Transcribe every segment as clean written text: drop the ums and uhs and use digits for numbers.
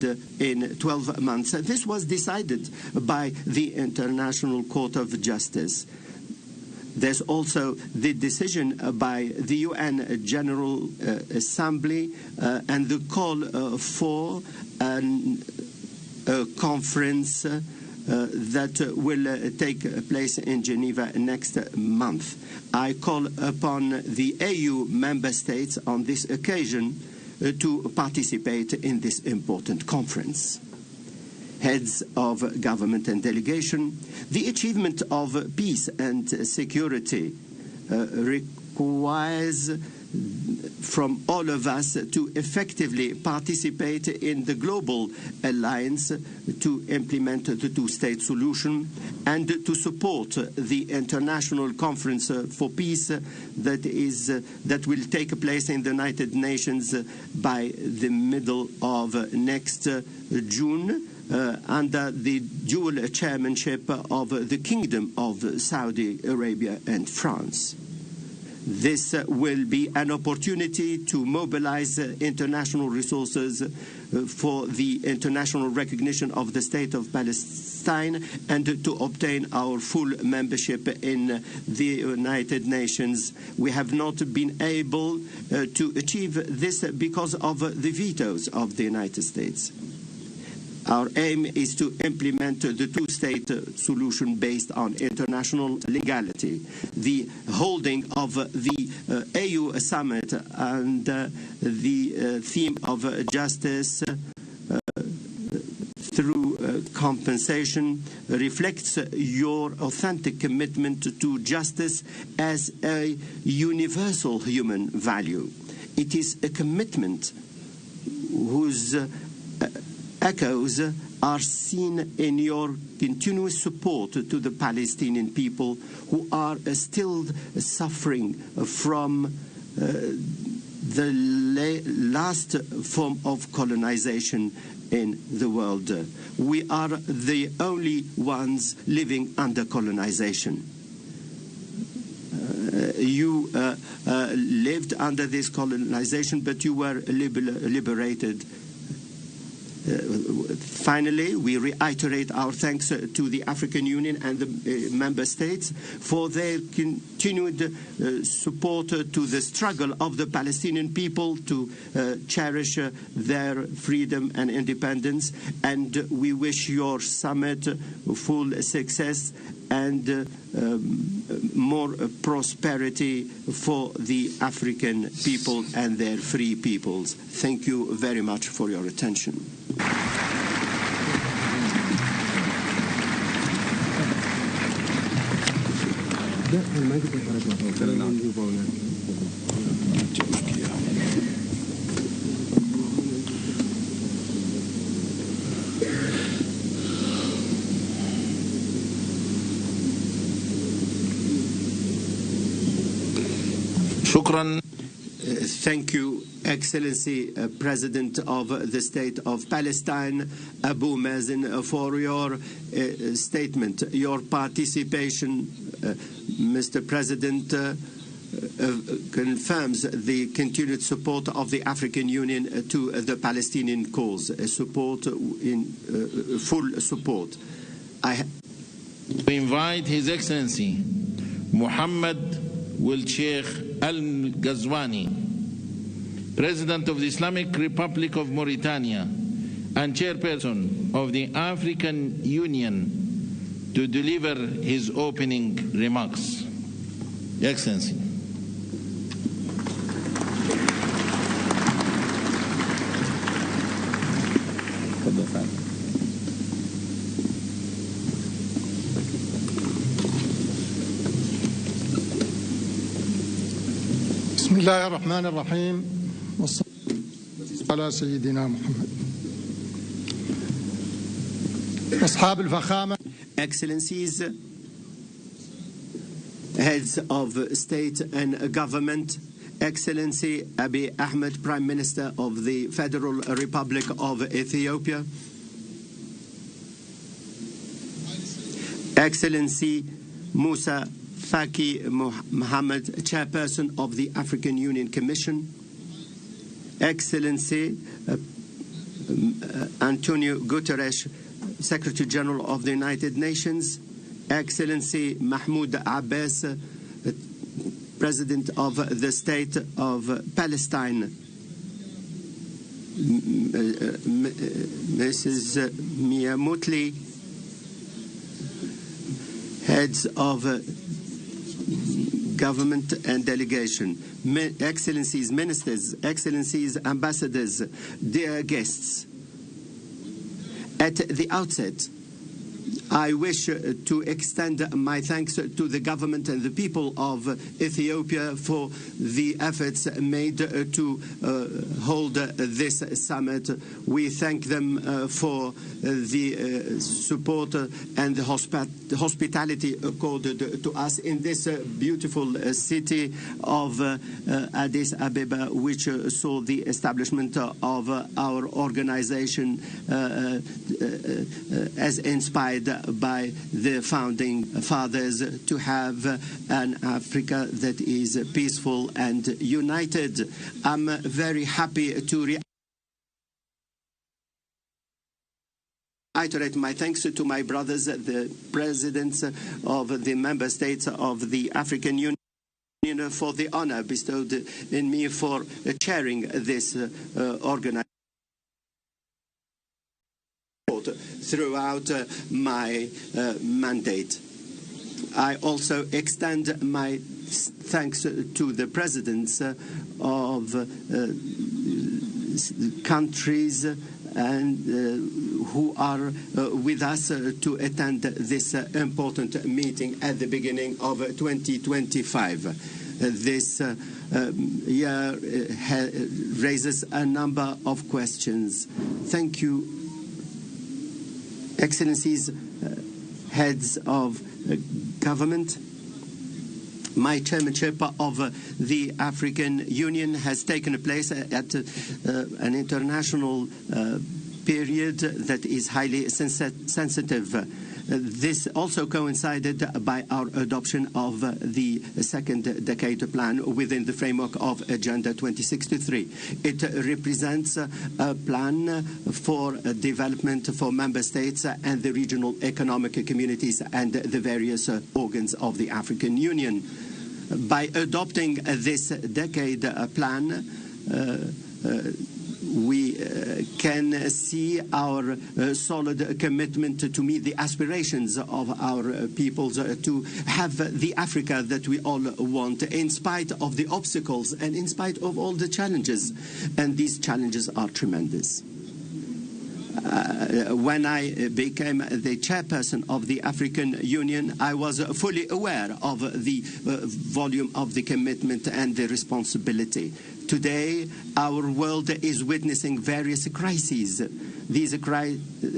in 12 months. This was decided by the International Court of Justice. There's also the decision by the UN General Assembly and the call for a conference that will take place in Geneva next month. I call upon the AU member states on this occasion to participate in this important conference. Heads of government and delegation, the achievement of peace and security requires from all of us to effectively participate in the global alliance to implement the two-state solution and to support the international conference for peace that will take place in the United Nations by the middle of next June under the dual chairmanship of the Kingdom of Saudi Arabia and France. This will be an opportunity to mobilize international resources for the international recognition of the State of Palestine and to obtain our full membership in the United Nations. We have not been able to achieve this because of the vetoes of the United States. Our aim is to implement the two-state solution based on international legality. The holding of the AU summit and the theme of justice through compensation reflects your authentic commitment to justice as a universal human value. It is a commitment whose echoes are seen in your continuous support to the Palestinian people who are still suffering from the last form of colonization in the world. We are the only ones living under colonization. You lived under this colonization, but you were liberated. Finally, we reiterate our thanks to the African Union and the member states for their continued support to the struggle of the Palestinian people to cherish their freedom and independence. And we wish your summit full success and more prosperity for the African people and their free peoples. Thank you very much for your attention. Thank you, Excellency President of the State of Palestine, Abu Mazen, for your statement, your participation. Mr. President confirms the continued support of the African Union to the Palestinian cause, full support. We invite His Excellency Mohammed Sheikh Al-Ghazwani, President of the Islamic Republic of Mauritania and Chairperson of the African Union, to deliver his opening remarks. Excellency. بسم الله الرحمن الرحيم والصلاة على سيدنا محمد. أصحاب الفخامة. Excellencies, heads of state and government, Excellency Abiy Ahmed, Prime Minister of the Federal Republic of Ethiopia, Excellency Musa Faki Mohammed, Chairperson of the African Union Commission, Excellency Antonio Guterres, Secretary General of the United Nations, Excellency Mahmoud Abbas, President of the State of Palestine, Mrs. Mia Mutli, heads of government and delegation, Excellencies, Ministers, Excellencies, Ambassadors, dear guests. At the outset, I wish to extend my thanks to the government and the people of Ethiopia for the efforts made to hold this summit. We thank them for the support and the hospitality accorded to us in this beautiful city of Addis Ababa, which saw the establishment of our organization as inspired by the founding fathers, to have an Africa that is peaceful and united. I'm very happy to reiterate my thanks to my brothers, the presidents of the member states of the African Union, for the honor bestowed in me for chairing this organization throughout my mandate. I also extend my thanks to the presidents of countries and who are with us to attend this important meeting at the beginning of 2025. This year raises a number of questions. Thank you, Excellencies, heads of government. My chairmanship of the African Union has taken place at an international period that is highly sensitive. This also coincided by our adoption of the second decade plan within the framework of Agenda 2063. It represents a plan for development for member states and the regional economic communities and the various organs of the African Union. By adopting this decade plan, we can see our solid commitment to meet the aspirations of our peoples, to have the Africa that we all want, in spite of the obstacles and in spite of all the challenges. And these challenges are tremendous. When I became the chairperson of the African Union, I was fully aware of the volume of the commitment and the responsibility. Today, our world is witnessing various crises. These are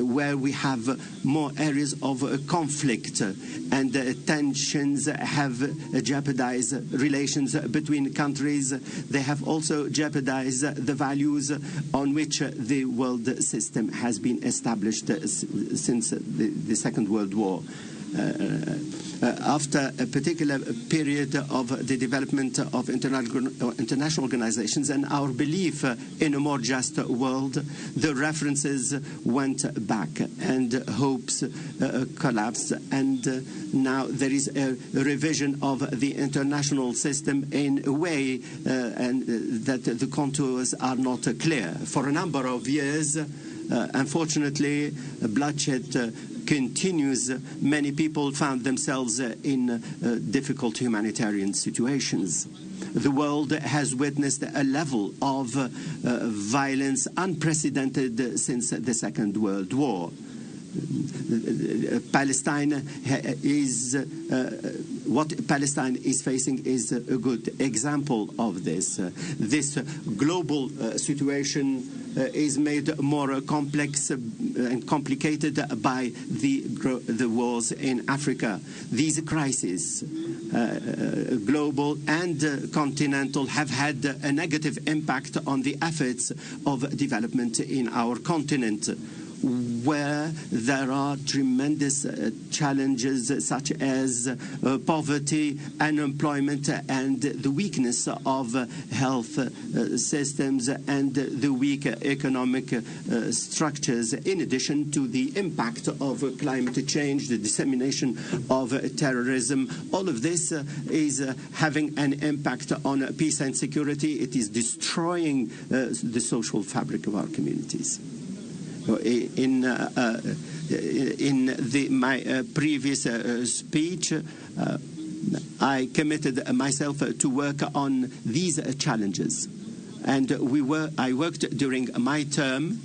where we have more areas of conflict, and tensions have jeopardized relations between countries. They have also jeopardized the values on which the world system has been established since the Second World War. After a particular period of the development of international organizations and our belief in a more just world, the references went back and hopes collapsed, and now there is a revision of the international system in a way and that the contours are not clear. For a number of years, unfortunately, bloodshed continues. Many people found themselves in difficult humanitarian situations. The world has witnessed a level of violence unprecedented since the Second World War. Palestine is what Palestine is facing is a good example of this. This global situation is made more complex and complicated by the wars in Africa. These crises, global and continental, have had a negative impact on the efforts of development in our continent. where there are tremendous challenges such as poverty, unemployment, and the weakness of health systems and the weak economic structures, in addition to the impact of climate change, the dissemination of terrorism. All of this is having an impact on peace and security. It is destroying the social fabric of our communities. In my previous speech, I committed myself to work on these challenges, and I worked during my term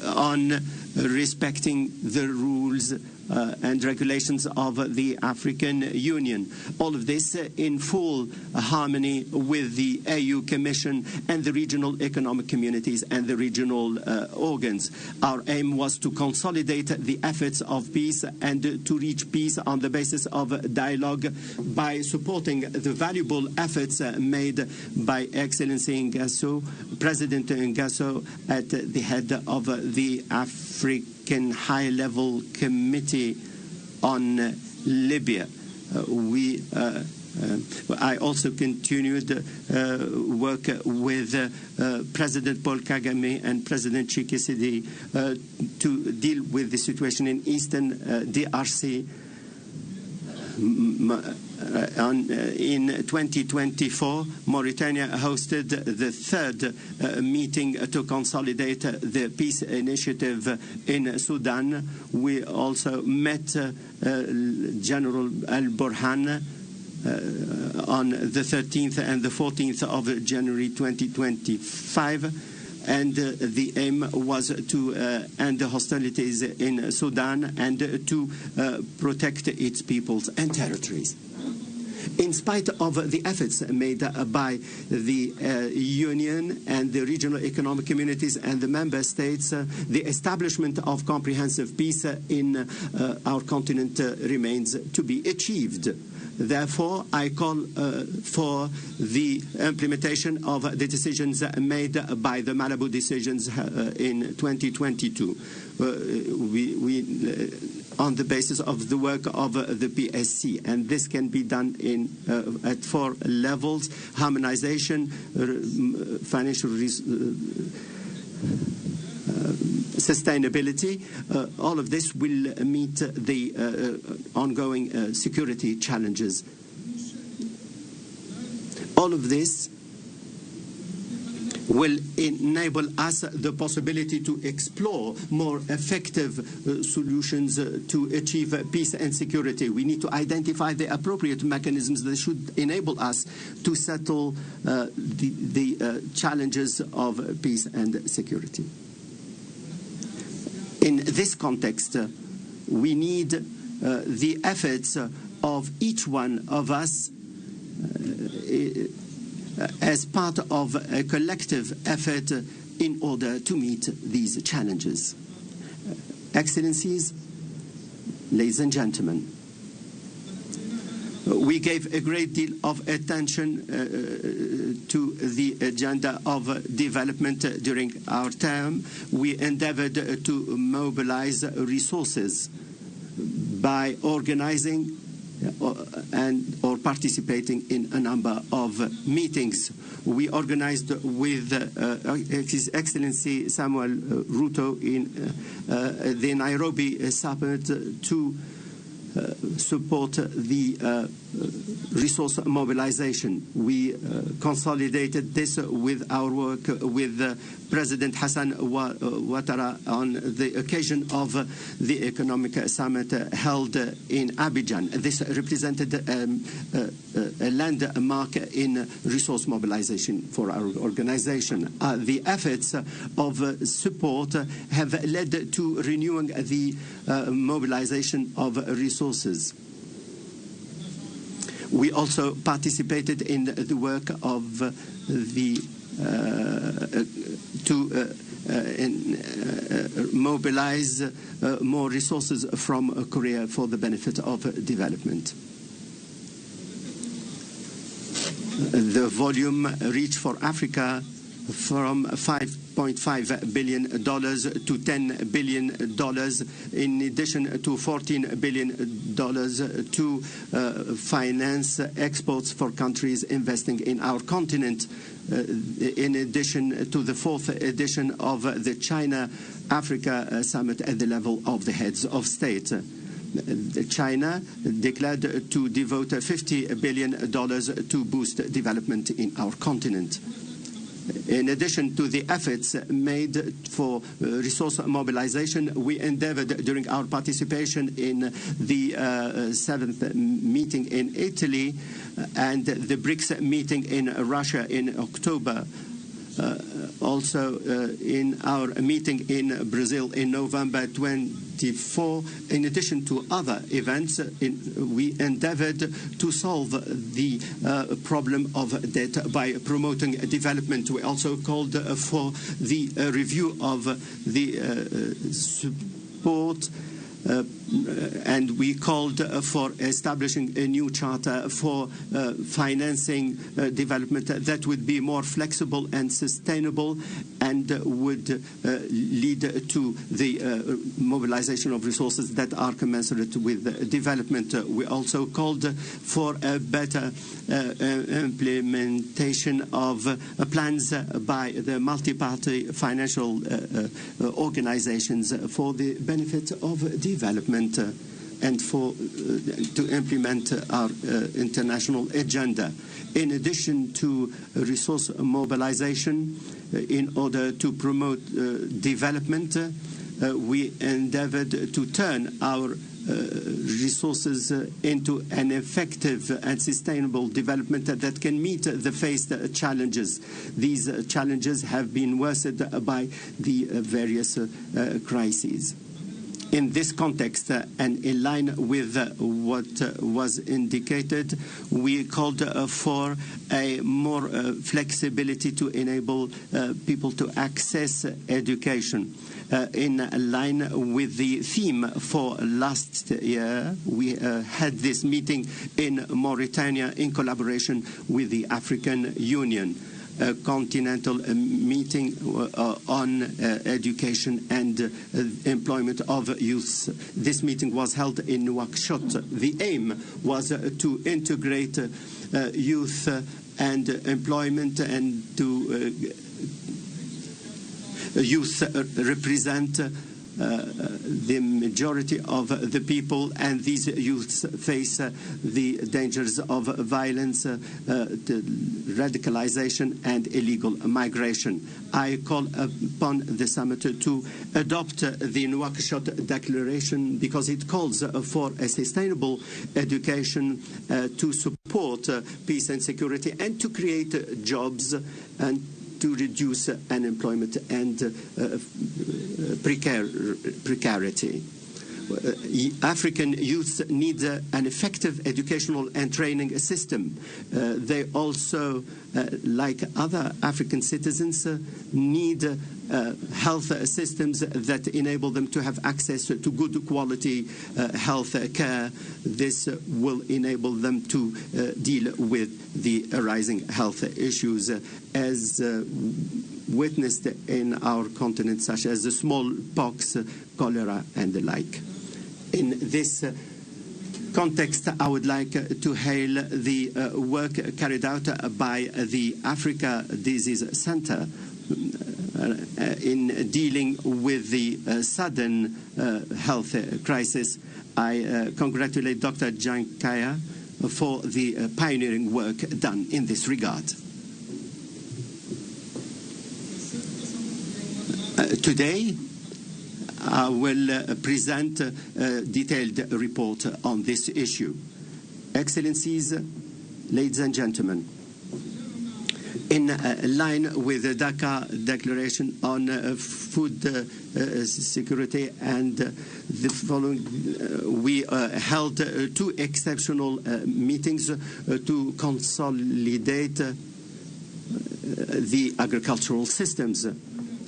on respecting the rules and regulations of the African Union. All of this in full harmony with the AU Commission and the regional economic communities and the regional organs. Our aim was to consolidate the efforts of peace and to reach peace on the basis of dialogue by supporting the valuable efforts made by Excellency Ngasso, President Ngasso, at the head of the African High-Level Committee on Libya. I also continued work with President Paul Kagame and President Tshisekedi to deal with the situation in Eastern DRC. In 2024, Mauritania hosted the third meeting to consolidate the peace initiative in Sudan. We also met General Al-Burhan on the 13th and the 14th of January 2025. And the aim was to end the hostilities in Sudan and to protect its peoples and territories. In spite of the efforts made by the Union and the regional economic communities and the member states, the establishment of comprehensive peace in our continent remains to be achieved. Therefore, I call for the implementation of the decisions made by the Malabo decisions in 2022. On the basis of the work of the PSC, and this can be done at 4 levels: harmonization, financial sustainability. All of this will meet the ongoing security challenges. All of this will enable us the possibility to explore more effective solutions to achieve peace and security. We need to identify the appropriate mechanisms that should enable us to settle the challenges of peace and security. In this context, we need the efforts of each one of us as part of a collective effort in order to meet these challenges. Excellencies, ladies and gentlemen, we gave a great deal of attention to the agenda of development during our term. We endeavored to mobilize resources by organizing or participating in a number of meetings. We organized with His Excellency Samuel Ruto in the Nairobi summit to support the resource mobilization. We consolidated this with our work with President Hassan Ouattara on the occasion of the economic summit held in Abidjan. This represented a landmark in resource mobilization for our organization. The efforts of support have led to renewing the mobilization of resources. We also participated in the work of the mobilize more resources from Korea for the benefit of development. The volume reached for Africa from 5.6 $8.5 billion to $10 billion, in addition to $14 billion to finance exports for countries investing in our continent, in addition to the 4th edition of the China-Africa Summit at the level of the heads of state. China declared to devote $50 billion to boost development in our continent. In addition to the efforts made for resource mobilization, we endeavored during our participation in the 7th meeting in Italy and the BRICS meeting in Russia in October. Also in our meeting in Brazil in November 24, in addition to other events, we endeavored to solve the problem of debt by promoting development. We also called for the review of the support and we called for establishing a new charter for financing development that would be more flexible and sustainable and would lead to the mobilization of resources that are commensurate with development. We also called for a better implementation of plans by the multi-party financial organizations for the benefit of development and to implement our international agenda. In addition to resource mobilization, in order to promote development, we endeavored to turn our resources into an effective and sustainable development that can meet the faced challenges. These challenges have been worsened by the various crises. In this context, and in line with what was indicated, we called for a more flexibility to enable people to access education. In line with the theme for last year, we had this meeting in Mauritania in collaboration with the African Union. A continental meeting on education and employment of youth. This meeting was held in Nouakchott. The aim was to integrate youth and employment and to youth represent the majority of the people, and these youths face the dangers of violence, radicalization, and illegal migration. I call upon the summit to adopt the Nouakchott Declaration because it calls for a sustainable education to support peace and security and to create jobs and to reduce unemployment and precarity. African youth need an effective educational and training system. They also, like other African citizens, need health systems that enable them to have access to good quality health care. This will enable them to deal with the arising health issues as witnessed in our continent, such as the smallpox, cholera, and the like. In this context, I would like to hail the work carried out by the Africa Disease Center in dealing with the sudden health crisis. I congratulate Dr. Jankaya for the pioneering work done in this regard. Today, I will present a detailed report on this issue. Excellencies, ladies and gentlemen, in line with the Dhaka Declaration on food security and the following, we held two exceptional meetings to consolidate the agricultural systems.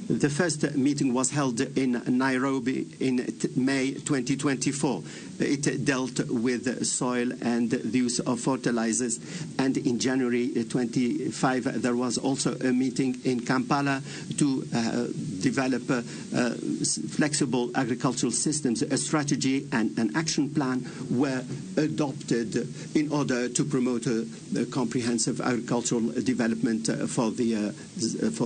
The first meeting was held in Nairobi in May 2024. It dealt with soil and the use of fertilizers. And in January 25, there was also a meeting in Kampala to develop flexible agricultural systems. A strategy and an action plan were adopted in order to promote a comprehensive agricultural development for the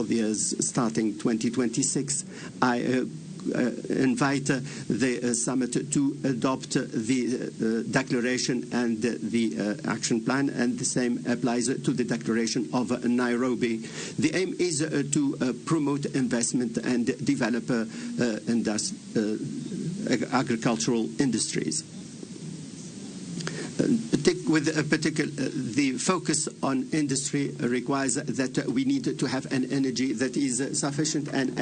years starting 2026. I invite the summit to adopt the declaration and the action plan, and the same applies to the declaration of Nairobi. The aim is to promote investment and develop agricultural industries. With a particular, the focus on industry requires that we need to have an energy that is sufficient and